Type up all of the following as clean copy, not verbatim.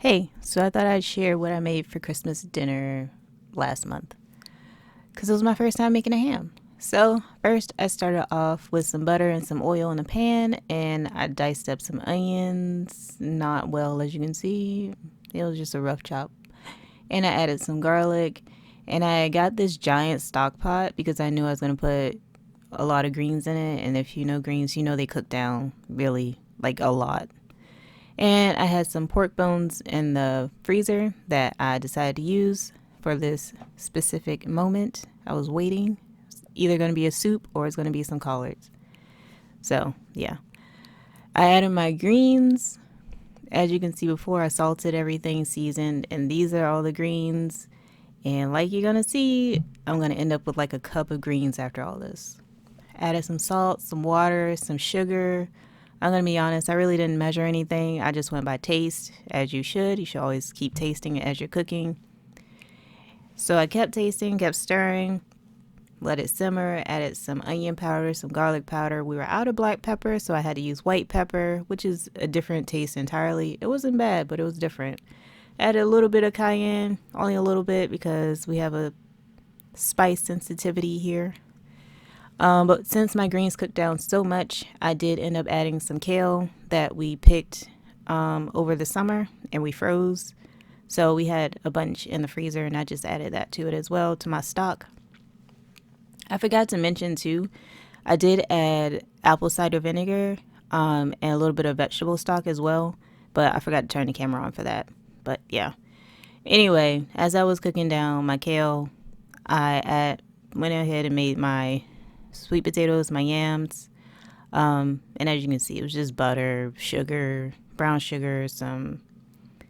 Hey, so I thought I'd share what I made for Christmas dinner last month because it was my first time making a ham. So, first, I started off with some butter and some oil in a pan, and I diced up some onions. Not well, as you can see, it was just a rough chop. And I added some garlic, and I got this giant stock pot because I knew I was going to put a lot of greens in it. And if you know greens, you know they cook down really like a lot. And I had some pork bones in the freezer that I decided to use for this specific moment. I was waiting. It's either going to be a soup or it's going to be some collards. So, yeah. I added my greens. As you can see before, I salted everything, seasoned, and these are all the greens. And like you're going to see, I'm going to end up with like a cup of greens after all this. Added some salt, some water, some sugar. I'm going to be honest, I really didn't measure anything. I just went by taste, as you should. You should always keep tasting it as you're cooking. So I kept tasting, kept stirring, let it simmer, added some onion powder, some garlic powder. We were out of black pepper, so I had to use white pepper, which is a different taste entirely. It wasn't bad, but it was different. Added a little bit of cayenne, only a little bit because we have a spice sensitivity here. But since my greens cooked down so much, I did end up adding some kale that we picked over the summer and we froze. So we had a bunch in the freezer and I just added that to it as well to my stock. I forgot to mention too, I did add apple cider vinegar and a little bit of vegetable stock as well, but I forgot to turn the camera on for that. But yeah. Anyway, as I was cooking down my kale, went ahead and made my sweet potatoes, my yams. And as you can see, it was just butter, sugar, brown sugar, some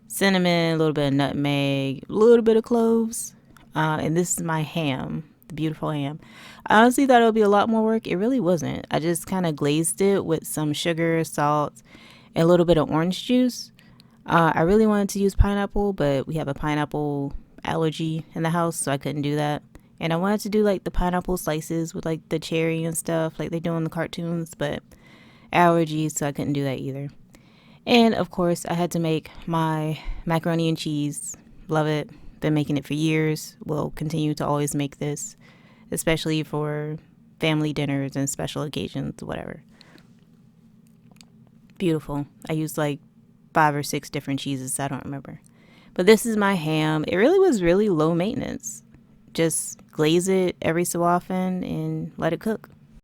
cinnamon, a little bit of nutmeg, a little bit of cloves. And this is my ham, the beautiful ham. I honestly thought it would be a lot more work. It really wasn't. I just kind of glazed it with some sugar, salt, and a little bit of orange juice. I really wanted to use pineapple, but we have a pineapple allergy in the house, so I couldn't do that. And I wanted to do like the pineapple slices with like the cherry and stuff like they do in the cartoons, but allergies, so I couldn't do that either. And of course, I had to make my macaroni and cheese. Love it. Been making it for years. Will continue to always make this, especially for family dinners and special occasions, whatever. Beautiful. I used like 5 or 6 different cheeses. I don't remember. But this is my ham. It really was really low maintenance. Just glaze it every so often and let it cook.